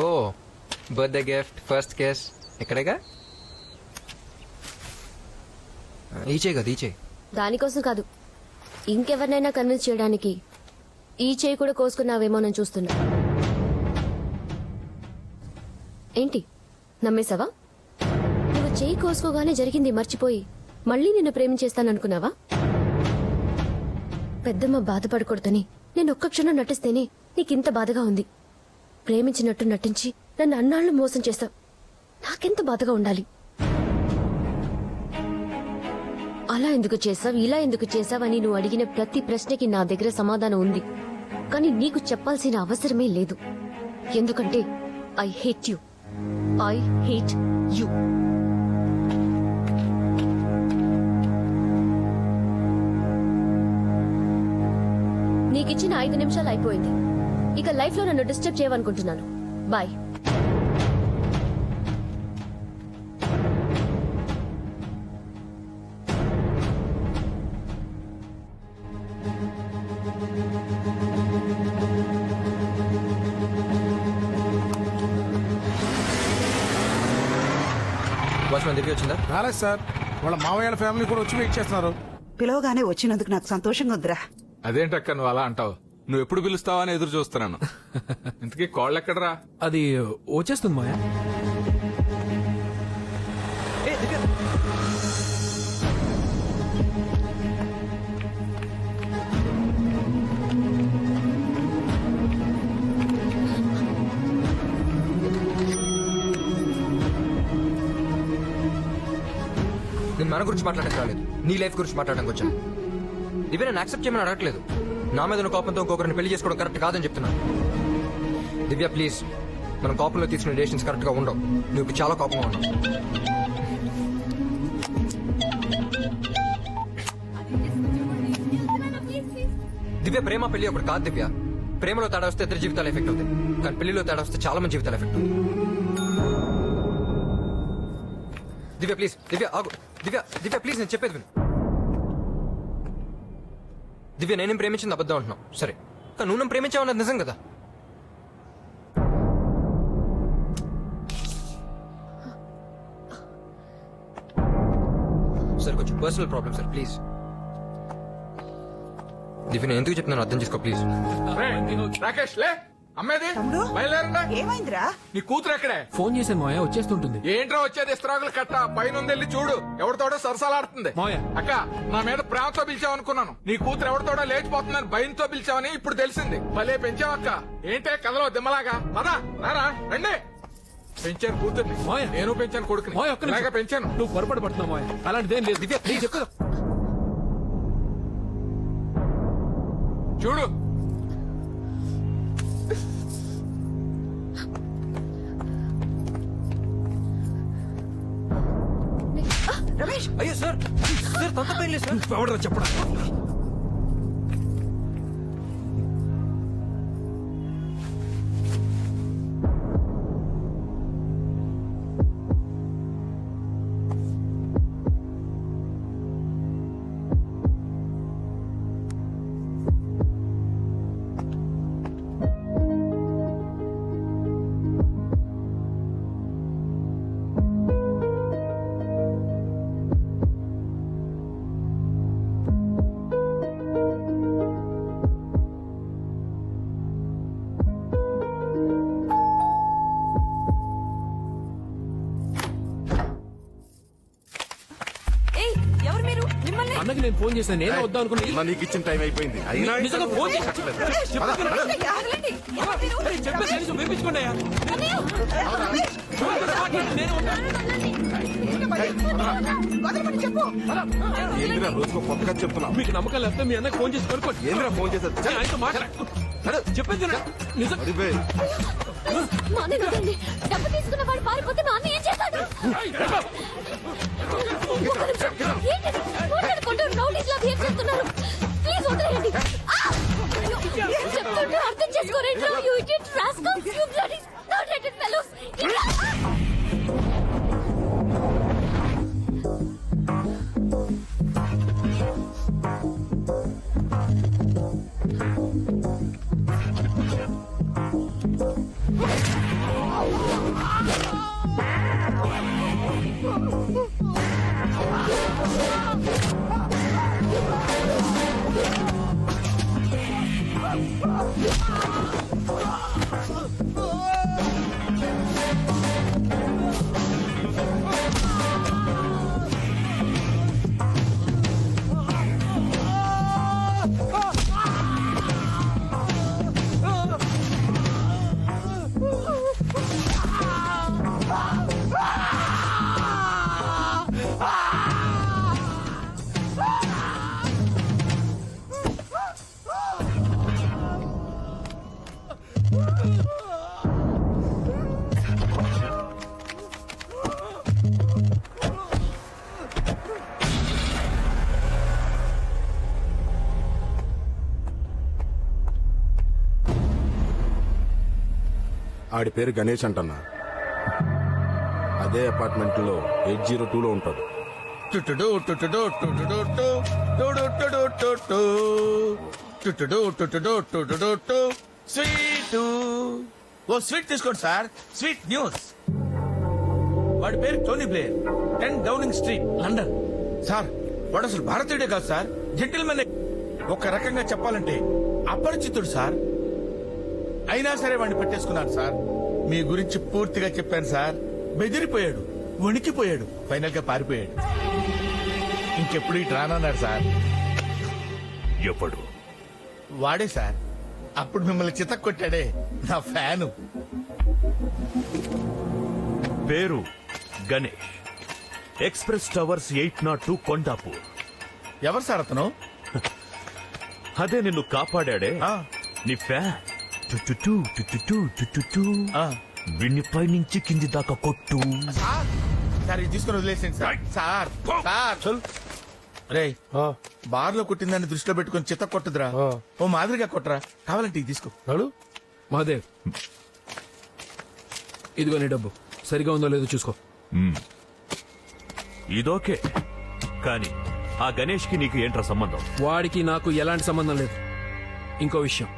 ఓ birthday gift first case ఇక్కడేగా ఈ చేయి దానికోసం కాదు, ఇంకెవరినైనా కన్విన్స్ చేయడానికి ఈ చేయి కూడా కోసుకున్నావేమో నేను చూస్తున్నా. ఏంటి నమ్మేశావా? నువ్వు చేయి కోసుకోగానే జరిగింది మర్చిపోయి మళ్ళీ నిన్ను ప్రేమించేస్తాననుకున్నావా? పెద్దమ్మ బాధపడకూడదని నేను ఒక్క క్షణం నటిస్తేనే నీకింత బాధగా ఉంది. ప్రేమించినట్టు నటించి నన్ను అన్నాళ్లు మోసం చేస్తావు. నాకెంత బాధగా ఉండాలి? అలా ఎందుకు చేసావు, ఇలా ఎందుకు చేసావని నువ్వు అడిగిన ప్రతి ప్రశ్నకి నా దగ్గర సమాధానం ఉంది. కానీ నీకు చెప్పాల్సిన అవసరమే లేదు. ఎందుకంటే I hate you. I hate you. నీకిచ్చిన 5 నిమిషాలు అయిపోయింది. ఇక లైఫ్ లో నన్ను డిస్టర్బ్ చేయవనుకుంటున్నాను. బాయ్. వాచ్మెన్ దివ్య వచ్చిందా? రాలేదు సార్, వాళ్ళ మావయ్య ఫ్యామిలీ కూడా వచ్చి వెయిట్ చేస్తున్నారు. పిలవగానే వచ్చినందుకు నాకు సంతోషంగా ఉందిరా. అదేంటక్క నువ్వు అలా అంటావు? నువ్వు ఎప్పుడు పిలుస్తావా అని ఎదురు చూస్తున్నాను. ఇంతకీ కాళ్ళు ఎక్కడరా? అది వచ్చేస్తుంది మాయా. నేను మన గురించి మాట్లాడడానికి రాలేదు, నీ లైఫ్ గురించి మాట్లాడడానికి వచ్చాను. ఇవే నేను యాక్సెప్ట్ చేయమని అడగట్లేదు. నా మీద ఉన్న కోపంతో ఇంకొకరిని పెళ్లి చేసుకోవడం కరెక్ట్ కాదని చెప్తున్నాను. దివ్య ప్లీజ్, మనం కోపంలో తీసుకునే డెసిషన్స్ కరెక్ట్ గా ఉండవు. నువ్వు చాలా కోపంగా ఉన్నావు. దివ్య, ప్రేమ పెళ్లి ఒకటి కాదు దివ్య. ప్రేమలో తేడా వస్తే ఇద్దరు జీవితాలు ఎఫెక్ట్ అవుతాయి, కానీ పెళ్లిలో తేడా వస్తే చాలా మంది జీవితాలు ఎఫెక్ట్ అవుతాయి. దివ్య ప్లీజ్, దివ్య ఆగు. దివ్య ప్లీజ్, నేను చెప్పేది విను. దివ్య, నేనేం ప్రేమించింది అబద్ధం అంటున్నావు సరే, కానీ నువ్వు నన్ను ప్రేమించావన్నది నిజం కదా. సార్ కొంచెం పర్సనల్ ప్రాబ్లం సార్, ప్లీజ్. దివ్య, నేను ఎందుకు చెప్తున్నాను అర్థం చేసుకో ప్లీజ్. రాకేష్ లే, అమ్మేది తమ్ముడు? బయలుదేరండి. ఏమైందిరా? నీ కూతురు ఎక్కడే? ఫోన్ చేశాను మాయా, వచ్చేస్తుంటుంది. ఏంట్రా వచ్చేది? ఇస్త్రాగులు కట్ట పైన వెళ్ళి చూడు, ఎవరితోడో సరసాలాడుతుంది. మావయ్య. అక్క, నా మీద ప్రేమతో పిలిచావనుకున్నాను. నీ కూతురు ఎవరితోడో లేచిపోతుందని భయంతో పిలిచావని ఇప్పుడు తెలిసింది. భలే పెంచావక్క. ఏంటే కథలో దిమ్మలాగా? పదా రారా రండి. పెంచాను కూతుర్ని, మావయ్య. నేను పెంచాను కొడుకుని. మావయ్య, ఒక్క నిమిషం. ఇలాగే పెంచాను. నువ్వు పొరపాటు పడుతున్నావు మాయా, అలాంటిదేం లేదు. దివ్య ప్లీజ్ చెప్పు. చూడు రమేష్, అయ్యో సార్, సార్ తంత పెయిన్ లేదు సార్. ఎవడరా చెప్పడా? అన్నకి నేను ఫోన్ చేశాను, నేను వద్దాం అనుకున్నా. నీకు ఇచ్చిన టైం అయిపోయింది. అయినా నిజంగా ఫోన్ చేసి చెప్పేసి కనీసం వినిపించుకోండి అయ్యా. నేనే ఉంటాను. ఏంద్రా రోజుకో కొత్తగా చెప్తున్నావు? మీకు నమ్మకం లేకపోతే మీ అన్నకి ఫోన్ చేసి కనుక్కోండి. ఏంద్రా ఫోన్ చేసేది? ఆయనతో మాట్లాడు. చెప్పేది నిజం. నాన్న వదలండి. డబ్బు తీసుకున్న వాడు పారిపోతే నాన్న ఏం చేశాడు? ఒక్క నిమిషం. ఏంటిది? మాట్లాడుకుంటూ రౌడీస్లా బిహేవ్ చేస్తున్నారు. ప్లీజ్ వదిలేయండి. చెప్తుంటే అర్థం చేసుకోరేంట్రా? You idiot rascals, you bloody third-rated fellows. ఆడి పేరు గణేష్ అంటన్నా. అదే అపార్ట్మెంట్ లో 802 లో ఉంటాడు. టుటుడు టుటుడు టుటుడు టు, టుడు టుడు టుటు. టుటుడు టుటుడు టుటుడు టు. స్వీట్ ఓ స్వీట్ తీసుకోండి సార్. Sweet news. వాడి పేరు Tony Blair, 10 Downing Street, London. Sir వాడు అసలు భారతీయుడే కాదు సార్, జెంటిల్మెన్. ఒక రకంగా చెప్పాలంటే అపరిచితుడు సార్. అయినా సరే వాడిని పట్టేసుకున్నాను సార్. మీ గురించి పూర్తిగా చెప్పాను సార్. బెదిరిపోయాడు, వణికిపోయాడు, ఫైనల్ గా పారిపోయాడు. ఇంకెప్పుడు ఇటు రానన్నాడు సార్. ఎప్పుడు? వాడే సార్. అప్పుడు మిమ్మల్ని చితక్ కొట్టాడే నా ఫ్యాను. పేరు గణేష్, ఎక్స్ప్రెస్ టవర్స్ 802 కొండాపూర్. ఎవరు సార్ అతను? అదే నిన్ను కాపాడాడే ఆ, నీ ఫ్యాన్. టుటుటు, టుటుటు, టుటుటు. ఆ. విన్ని పైనుంచి కింది దాకా కొట్టు. సార్ సార్ ఇది తీసుకుని వదిలేసింది సార్. సార్ సార్ రే, బార్ లో కొట్టిందని దృష్టిలో పెట్టుకుని చిత్త కొట్టుదురా. ఓ మాదిరిగా కొట్టరా. కావాలంటే ఇది తీసుకో. మహాదేవ్, ఇదిగో నీ డబ్బు. సరిగా ఉందో లేదో చూసుకో. ఇదోకే, కానీ ఆ గణేష్ కి నీకు ఏంట్రా సంబంధం? వాడికి నాకు ఎలాంటి సంబంధం లేదు. ఇంకో విషయం,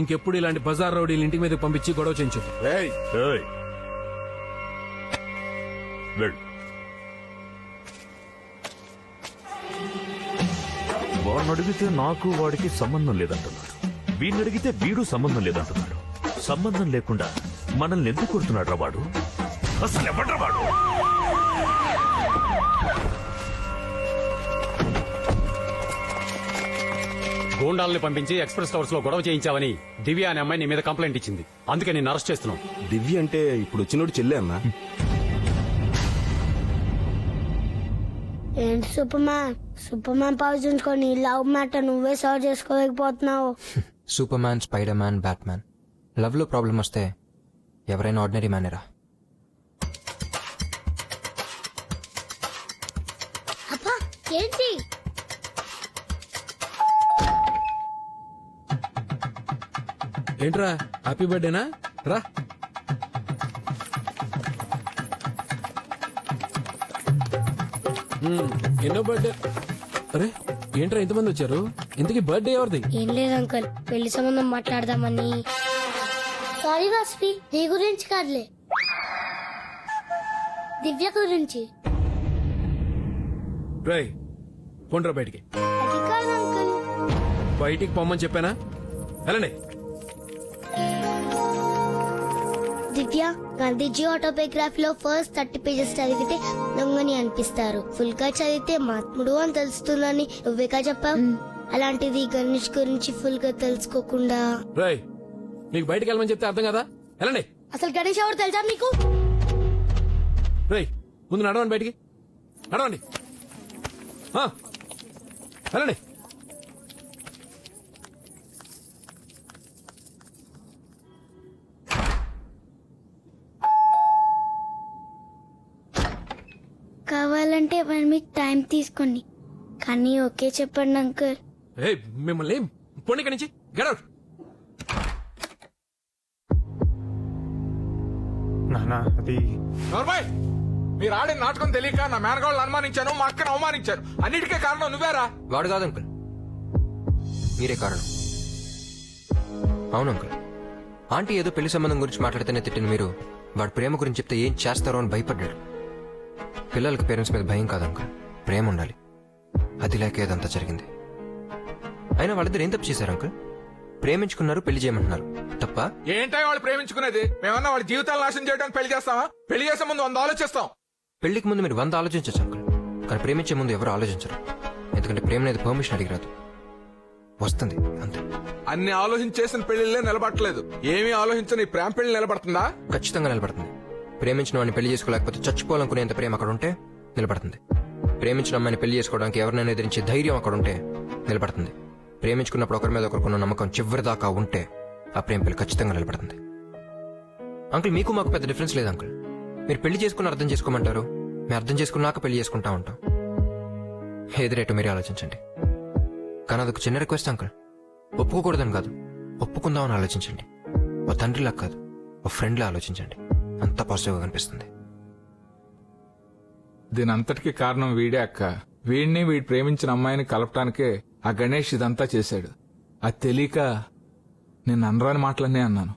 ఇంకెప్పుడు ఇలాంటి బజార్ రౌడీలు ఇంటి మీద పంపించి గొడవ చేయించు. ఏయ్, ఏయ్, వెళ్ళు. వాడిని అడిగితే నాకు వాడికి సంబంధం లేదంటున్నాడు. వీడిని అడిగితే వీడు సంబంధం లేదంటున్నాడు. సంబంధం లేకుండా మనల్ని ఎందుకు కొడుతున్నాడు రా వాడు? అసలు ఎవడ్రా వాడు? గూండాల్ని పంపించి ఎక్స్ప్రెస్ టవర్స్ లో గొడవ చేయించావని దివ్య అనే అమ్మాయి నీ మీద కంప్లైంట్ ఇచ్చింది. అందుకే నేను అరెస్ట్ చేస్తున్నాం. దివ్య అంటే ఇప్పుడు వచ్చినోడు చెల్లె అన్నా. ఏంటి సూపర్ మ్యాన్ పవర్స్ ఉంచుకొని లవ్ మ్యాటర్ నువ్వే సాల్వ్ చేసుకోలేకపోతున్నావు. Superman, spiderman, batman. Love లో ప్రాబ్లం వస్తే ఎవరైనా ఆర్డినరీ మ్యానేరా? అబ్బా ఏంటి ఏంట్రా, హ్యాపీ బర్త్డేనా? రా. ఎన్నో బర్త్డే? అరే ఏంట్రా ఇంతమంది వచ్చారు? ఇంతకీ బర్త్డే ఎవరిది? ఏం లేదు అంకుల్, పెళ్లి సంబంధం మాట్లాడదామని. సారీ వాస్పి, నీ గురించి కాదులే, దివ్య గురించి. రై పోండ్రా బయటికి. అది కాదు అంకుల్. బయటికి పొమ్మని చెప్పానా? వెళ్ళండి. దివ్య, గాంధీజీ ఆటోబయోగ్రఫీలో ఫస్ట్ 30 పేజెస్ చదివితే దొంగని అనిపిస్తారు, ఫుల్ గా చదివితే మహాత్ముడు అని తెలుస్తుందని నువ్వేగా చెప్పావు. అలాంటిది గణేష్ గురించి ఫుల్ గా తెలుసుకోకుండా. రై మీకు బయటికి వెళ్ళమని చెప్తే అర్థం కదా? వెళ్ళండి. అసలు గణేష్ ఎవరు తెలుసా మీకు? రై ముందు నడవండి, బయటికి నడవండి. వెళ్ళండి. కావాలంటే 1 వీక్ టైం తీసుకోండి, కానీ ఓకే చెప్పండి అంకుల్. ఏ మిమ్మల్ని పొండి ఇక్కడి నుంచి. Get out. నోర్మాయ్, మీరు ఆడిన నాటకం తెలియక నా మేనగాళ్ళు అనుమానించాను, మా అక్కను అవమానించాను. అన్నిటికీ కారణం నువ్వేరా. వాడు కాదు అంకుల్, మీరే కారణం. అవును అంకుల్, ఆంటీ ఏదో పెళ్లి సంబంధం గురించి మాట్లాడితేనే తిట్టిన మీరు వాడు ప్రేమ గురించి చెప్తే ఏం చేస్తారో అని భయపడ్డాడు. పిల్లలకి పేరెంట్స్ మీద భయం కాదు అంకుల్, ప్రేమ ఉండాలి. అది లేక ఏదంతా జరిగింది. అయినా వాళ్ళిద్దరు ఏం తప్పు చేశారు అంకుల్? ప్రేమించుకున్నారు, పెళ్లి చేయమంటున్నారు. తప్ప? ఏంటో వాళ్ళు ప్రేమించుకునేది? మేమన్నా వాళ్ళ జీవితాలు నాశనం చేయడానికి పెళ్లి చేస్తావా? పెళ్లి చేసే ముందు 100 ఆలోచిస్తాం. పెళ్లికి ముందు మీరు 100 ఆలోచించచ్చు అంకుల్, కానీ ప్రేమించే ముందు ఎవరు ఆలోచించరు. ఎందుకంటే ప్రేమ అనేది పర్మిషన్ అడిగిరాదు, వస్తుంది అంతే. అన్ని ఆలోచించేసిన పెళ్లిళ్ళే నిలబడట్లేదు. ఏమీ ఆలోచించని ఈ ప్రేమ పెళ్లి నిలబడుతుందా? ఖచ్చితంగా నిలబడుతుంది. ప్రేమించిన వాడిని పెళ్లి చేసుకోలేకపోతే చచ్చిపోవాలనుకునేంత ప్రేమ అక్కడ ఉంటే నిలబడుతుంది. ప్రేమించిన అమ్మాయిని పెళ్లి చేసుకోవడానికి ఎవరినైనా ఎదిరించే ధైర్యం అక్కడ ఉంటే నిలబడుతుంది. ప్రేమించుకున్నప్పుడు ఒకరి మీద ఒకరికున్న నమ్మకం చివరి దాకా ఉంటే ఆ ప్రేమ పెళ్లి ఖచ్చితంగా నిలబడుతుంది. అంకుల్, మీకు మాకు పెద్ద డిఫరెన్స్ లేదు అంకుల్. మీరు పెళ్లి చేసుకుని అర్థం చేసుకోమంటారు, మేము అర్థం చేసుకున్నాక పెళ్లి చేసుకుంటా ఉంటాం. ఏది రేటు మీరే ఆలోచించండి. కానీ అదొక చిన్న రిక్వెస్ట్ అంకుల్, ఒప్పుకోకూడదని కాదు, ఒప్పుకుందామని ఆలోచించండి. ఓ తండ్రిలా కాదు, ఓ ఫ్రెండ్లా ఆలోచించండి. అంతా పాజిటివ్గా కనిపిస్తుంది. దీని అంతటికి కారణం వీడే అక్క. వీడిని వీడు ప్రేమించిన అమ్మాయిని కలపటానికే ఆ గణేష్ ఇదంతా చేశాడు. అది తెలియక నేను అనరాని మాటలనే అన్నాను.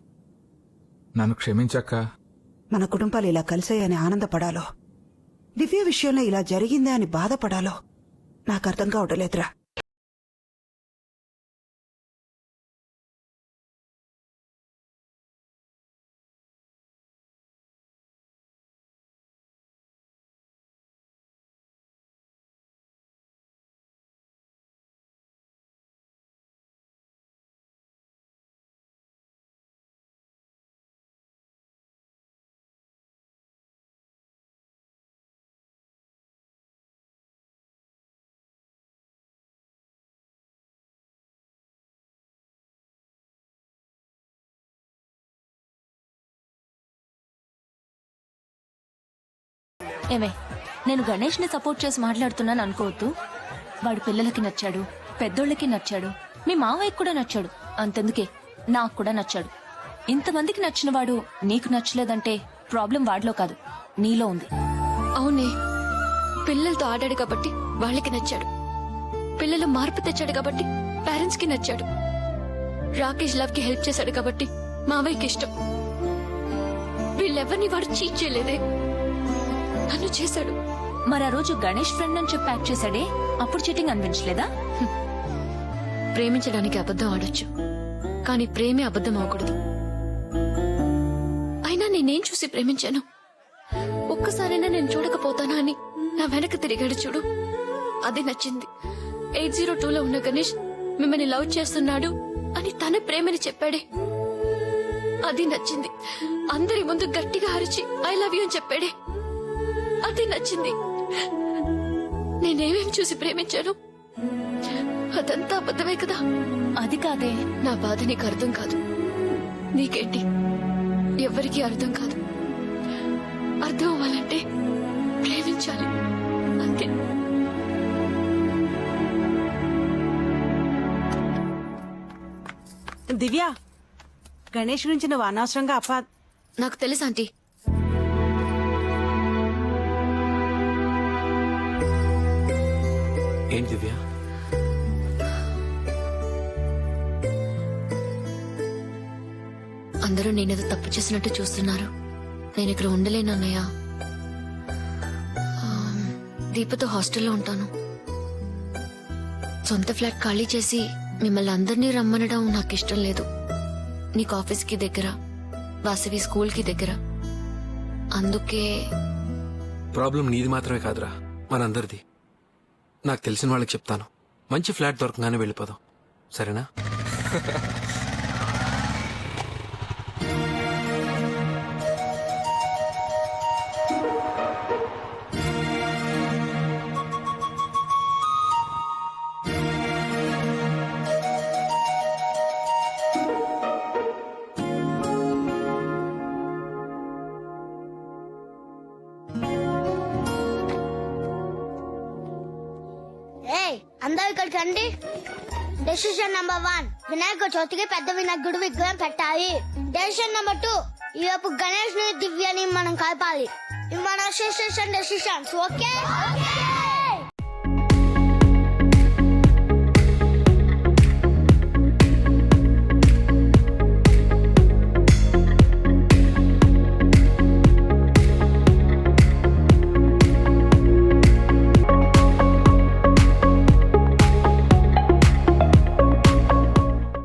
నన్ను క్షమించక్క. మన కుటుంబాలు ఇలా కలిసాయని ఆనందపడాలో, దివ్య విషయంలో ఇలా జరిగిందే అని బాధపడాలో నాకు అర్థం కావటలేదురా. ఏమే, నేను గణేష్ ని సపోర్ట్ చేసి మాట్లాడుతున్నాను అనుకోవద్దు. వాడు పిల్లలకి నచ్చాడు, పెద్దోళ్ళకి నచ్చాడు, మీ మావయ్యకి కూడా నచ్చాడు. అంతెందుకే, నాకు కూడా నచ్చాడు. ఇంతమందికి నచ్చిన వాడు నీకు నచ్చలేదంటే ప్రాబ్లం వాడిలో కాదు, నీలో ఉంది. అవునే, పిల్లలతో ఆడాడు కాబట్టి వాళ్ళకి నచ్చాడు. పిల్లలు మార్పు తెచ్చాడు కాబట్టి పేరెంట్స్ కి నచ్చాడు. రాకేష్ లవ్ కి హెల్ప్ చేశాడు కాబట్టి మావయ్యకి ఇష్టం. వీళ్ళెవరిని వాడు చీట్ చేయలేదే, నన్ను చేశాడు. మరి ఆ రోజు గణేష్ ఫ్రెండ్ అని చెప్పి యాక్ట్ చేశాడే, అప్పుడు చీటింగ్ అనిపించలేదా? ప్రేమించడానికి అబద్ధం ఆడొచ్చు, కానీ ప్రేమే అబద్ధం అవకూడదు. అయినా నేనేం చూసి ప్రేమించాను? ఒక్కసారైనా నేను చూడకపోతానా అని నా వెనక తిరిగాడు చూడు, అది నచ్చింది. 802లో ఉన్న గణేష్ మిమ్మల్ని లవ్ చేస్తున్నాడు అని తన ప్రేమని చెప్పాడే, అది నచ్చింది. అందరి ముందు గట్టిగా అరిచి ఐ లవ్ యూ అని చెప్పాడే, అది నచ్చింది. నేనేమేం చూసి ప్రేమించాను? అదంతా అబద్ధమే కదా. అది కాదే. నా బాధ నీకు అర్థం కాదు. నీకేంటి, ఎవ్వరికీ అర్థం కాదు. అర్థం అవ్వాలంటే ప్రేమించాలి, అంతే. దివ్య, గణేష్ గురించి నువ్వు అనవసరంగా నాకు తెలుసు ఆంటీ. ఏంటి దివ్య? అందరూ నేనేదో తప్పు చేసినట్టు చూస్తున్నారు. నేను ఇక్కడ ఉండలేను అన్నయ్య. దీపతో హాస్టల్లో ఉంటాను. సొంత ఫ్లాట్ ఖాళీ చేసి మిమ్మల్ని అందరినీ రమ్మనడం నాకు ఇష్టం లేదు. నీకు ఆఫీస్కి దగ్గర, వాసవి స్కూల్కి దగ్గర. అందుకే ప్రాబ్లం నీది మాత్రమే కాదురా, మనందరిది. నాకు తెలిసిన వాళ్ళకి చెప్తాను, మంచి ఫ్లాట్ దొరకగానే వెళ్ళిపోదాం, సరేనా? అందరూ ఇక్కడికి రండి. డెసిషన్ నెంబర్ 1, వినాయక చవితికి పెద్ద వినాయకుడు విగ్రహం పెట్టాలి. డెసిషన్ నెంబర్ 2, ఈ వైపు గణేష్ ని దివ్యని మనం కలపాలి. ఇవి మన డెసిషన్స్, ఓకే?